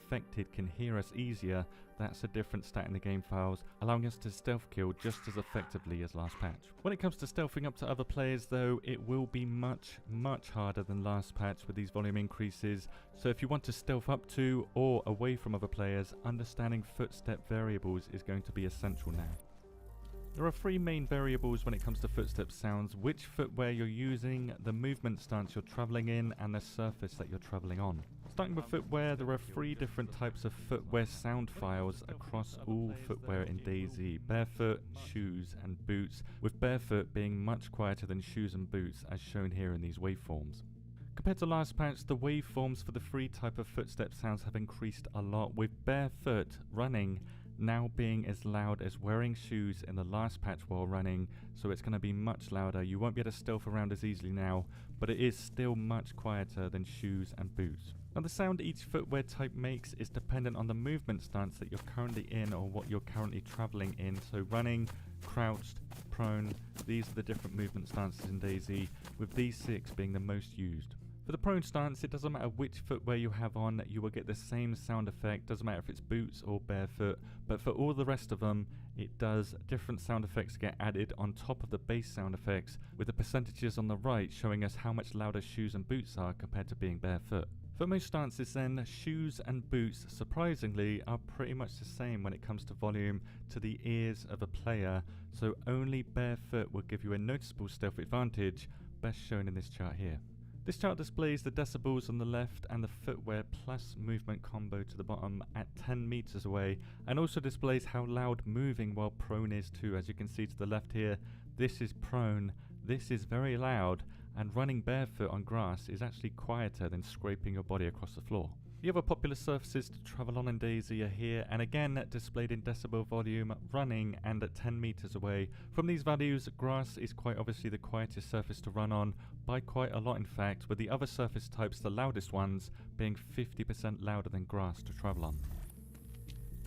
infected can hear us easier, that's a different stat in the game files, allowing us to stealth kill just as effectively as last patch. When it comes to stealthing up to other players though, it will be much harder than last patch with these volume increases, so if you want to stealth up to or away from other players, understanding footstep variables is going to be essential now. There are three main variables when it comes to footstep sounds: which footwear you're using, the movement stance you're traveling in, and the surface that you're traveling on. Starting with footwear, there are three different types of footwear sound files across all footwear in DayZ: barefoot, shoes, and boots, with barefoot being much quieter than shoes and boots as shown here in these waveforms. Compared to last patch, the waveforms for the three type of footstep sounds have increased a lot, with barefoot running now being as loud as wearing shoes in the last patch while running, so it's going to be much louder. You won't be able to stealth around as easily now, but it is still much quieter than shoes and boots. Now the sound each footwear type makes is dependent on the movement stance that you're currently in or what you're currently traveling in, so running, crouched, prone, these are the different movement stances in DayZ, with these 6 being the most used. For the prone stance, it doesn't matter which footwear you have on, you will get the same sound effect, doesn't matter if it's boots or barefoot, but for all the rest of them, it does different sound effects get added on top of the base sound effects, with the percentages on the right showing us how much louder shoes and boots are compared to being barefoot. For most stances then, shoes and boots, surprisingly, are pretty much the same when it comes to volume to the ears of a player, so only barefoot will give you a noticeable stealth advantage, best shown in this chart here. This chart displays the decibels on the left and the footwear plus movement combo to the bottom at 10 meters away, and also displays how loud moving while prone is too. As you can see to the left here, this is prone, this is very loud, and running barefoot on grass is actually quieter than scraping your body across the floor. The other popular surfaces to travel on in DayZ are here, and again displayed in decibel volume, running, and at 10 meters away. From these values, grass is quite obviously the quietest surface to run on, by quite a lot in fact, with the other surface types the loudest ones being 50% louder than grass to travel on.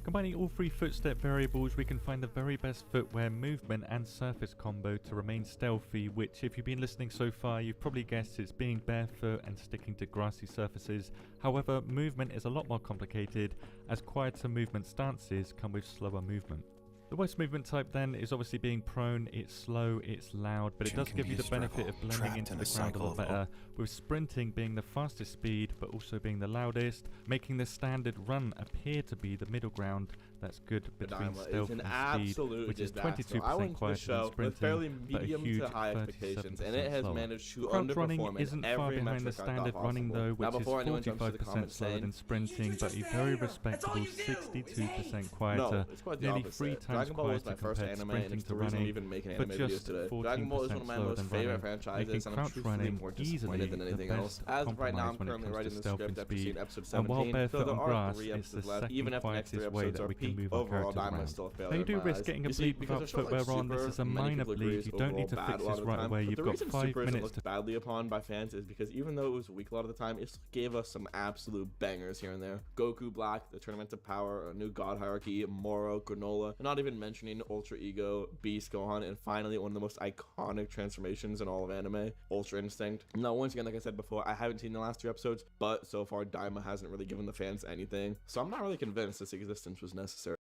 Combining all three footstep variables, we can find the very best footwear, movement and surface combo to remain stealthy, which if you've been listening so far, you've probably guessed it's being barefoot and sticking to grassy surfaces. However, movement is a lot more complicated, as quieter movement stances come with slower movement. The worst movement type then is obviously being prone. It's slow, it's loud, but it does give you the benefit of blending into the ground a lot better, with sprinting being the fastest speed but also being the loudest, making the standard run appear to be the middle ground that's good between stealth and speed, which is 22% quieter than sprinting, but a huge 37% and it has slower. managed to Crouch running underperform isn't in far every behind the metric I standard thought running though, which is 45% slower than sprinting, but a very respectable 62% quieter, nearly 3 times quieter compared to sprinting to running, but just 14% slower than running, making crouch running easily the best compromise when it comes to stealth and speed. And while barefoot on grass is the second quietest way that we can move our characters around. Now you do risk getting a bleed without footwear on. This is a minor bleed, you don't need to fix this right away, you've got 5 minutes to... badly upon by fans is because even though it was weak a lot of the time, it gave us some absolute bangers here and there. Goku Black, the Tournament of Power, a new God Hierarchy, Moro, Granola, and not even mentioning Ultra Ego, Beast Gohan, and finally one of the most iconic transformations in all of anime, Ultra Instinct. Now once again, like I said before, I haven't seen the last 2 episodes, but so far Daima hasn't really given the fans anything, so I'm not really convinced this existence was necessary.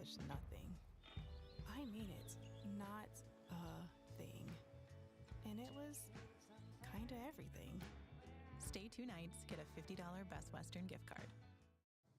accomplished nothing. I mean it, not a thing. And it was kinda everything. Stay 2 nights, get a $50 Best Western gift card.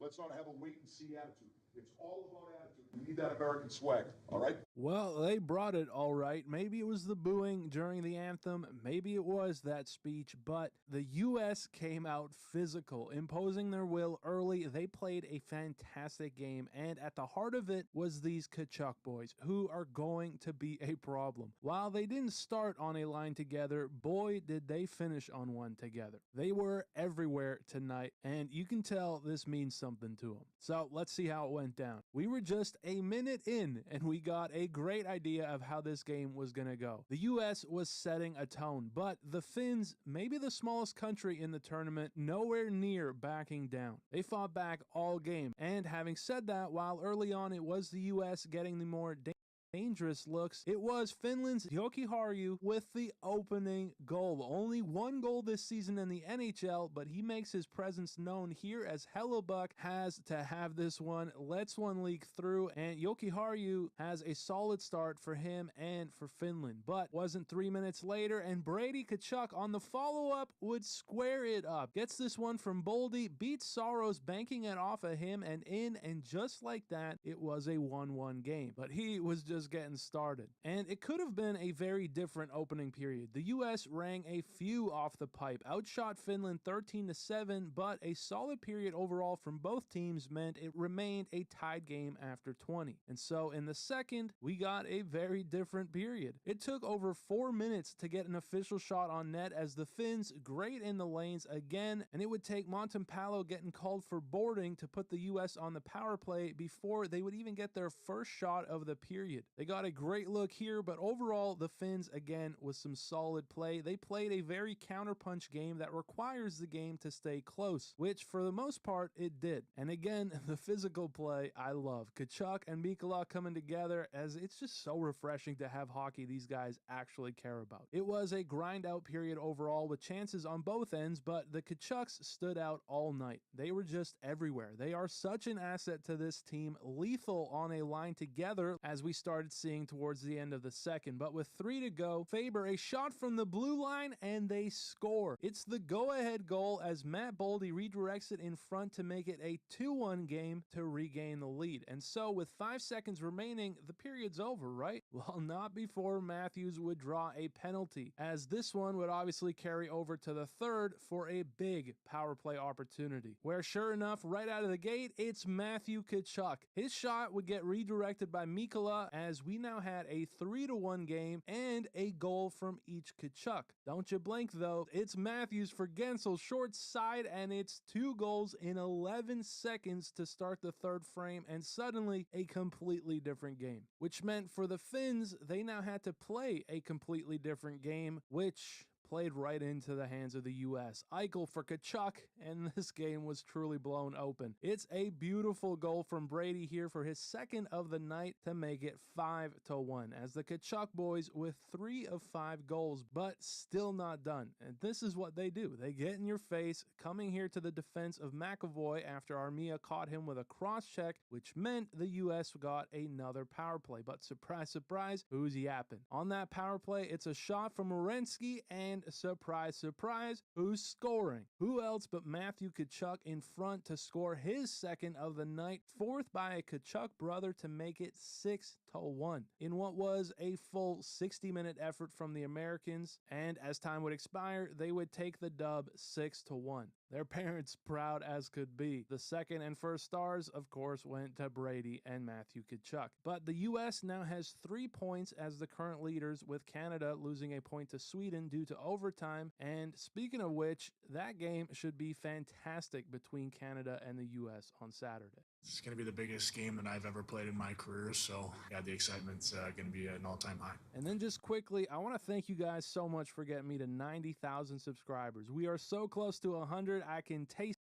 Let's not have a wait-and-see attitude. It's all about attitude. We need that American swag, all right? Well, they brought it all right. Maybe it was the booing during the anthem. Maybe it was that speech, but the U.S. came out physical, imposing their will early. They played a fantastic game, and at the heart of it was these Kachuk boys, who are going to be a problem. While they didn't start on a line together, boy, did they finish on one together. They were everywhere tonight, and you can tell this means something to them. So let's see how it went down. We were just a minute in, and we got a great idea of how this game was going to go. The US was setting a tone, but the Finns, maybe the smallest country in the tournament, nowhere near backing down. They fought back all game, and having said that, while early on it was the US getting the more dangerous looks, it was Finland's Jokiharju with the opening goal. Only one goal this season in the NHL, but he makes his presence known here as Hellebuck has to have this one, lets one leak through, and Jokiharju has a solid start for him and for Finland. But wasn't 3 minutes later, and Brady Tkachuk on the follow-up would square it up. Gets this one from Boldy, beats Saros, banking it off of him and in, and just like that, it was a 1-1 game. But he was just getting started. And it could have been a very different opening period. The US rang a few off the pipe, outshot Finland 13-7, but a solid period overall from both teams meant it remained a tied game after 20. And so in the second, we got a very different period. It took over 4 minutes to get an official shot on net as the Finns great in the lanes again, and it would take Montempallo getting called for boarding to put the US on the power play before they would even get their first shot of the period. They got a great look here, but overall, the Finns, again, with some solid play. They played a very counterpunch game that requires the game to stay close, which for the most part, it did. And again, the physical play, I love. Tkachuk and Mikkola coming together, as it's just so refreshing to have hockey these guys actually care about. It was a grind-out period overall with chances on both ends, but the Tkachuks stood out all night. They were just everywhere. They are such an asset to this team, lethal on a line together, as we started seeing towards the end of the second. But with 3 to go, Faber, a shot from the blue line, and they score. It's the go-ahead goal as Matt Boldy redirects it in front to make it a 2-1 game to regain the lead. And so with 5 seconds remaining, the period's over, right? Well, not before Matthews would draw a penalty, as this one would obviously carry over to the third for a big power play opportunity, where sure enough, right out of the gate, it's Matthew Tkachuk. His shot would get redirected by Mikkola, as we now had a 3-1 game and a goal from each Tkachuk. Don't you blink though, it's Matthews for Gensel, short side, and it's 2 goals in 11 seconds to start the third frame, and suddenly a completely different game. Which meant for the Finns, they now had to play a completely different game, which played right into the hands of the U.S. Eichel for Tkachuk, and this game was truly blown open. It's a beautiful goal from Brady here for his second of the night to make it 5-1, as the Tkachuk boys with 3 of 5 goals, but still not done. And this is what they do. They get in your face, coming here to the defense of McAvoy after Armia caught him with a cross-check, which meant the U.S. got another power play. But surprise, surprise, who's yapping? On that power play, it's a shot from Werenski, and surprise, surprise, who's scoring? Who else but Matthew Tkachuk in front to score his second of the night, fourth by a Tkachuk brother to make it 6-1 in what was a full 60-minute effort from the Americans, and as time would expire, they would take the dub 6-1. Their parents proud as could be. The second and first stars, of course, went to Brady and Matthew Tkachuk. But the U.S. now has 3 points as the current leaders, with Canada losing a point to Sweden due to overtime. And speaking of which, that game should be fantastic between Canada and the U.S. on Saturday. It's going to be the biggest game that I've ever played in my career, so yeah, the excitement's going to be an all-time high. And then just quickly, I want to thank you guys so much for getting me to 90,000 subscribers. We are so close to 100, I can taste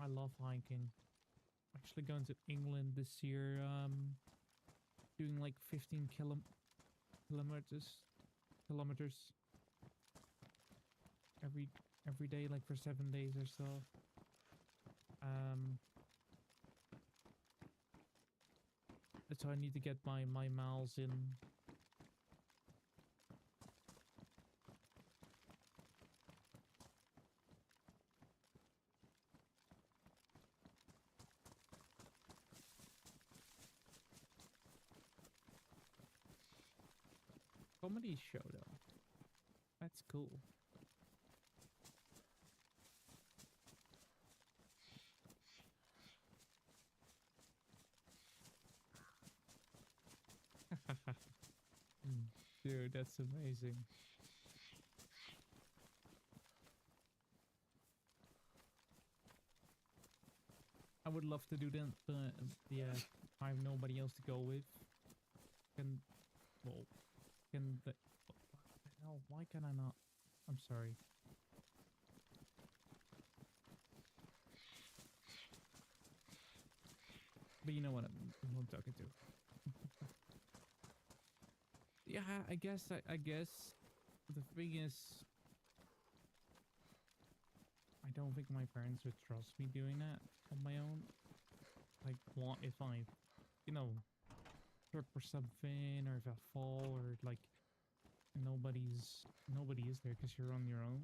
I love hiking. Actually going to England this year, doing like 15 kilometers every day, like for 7 days or so. So I need to get my miles in. Comedy show though. That's cool. Dude, that's amazing. I would love to do that, but yeah, I have nobody else to go with. Can the hell? Why can I not? I'm sorry. But you know what who I'm talking to. Yeah, I guess the thing is, I don't think my parents would trust me doing that on my own. Like, what if I, you know, trip or something, or if I fall, or like nobody is there because you're on your own.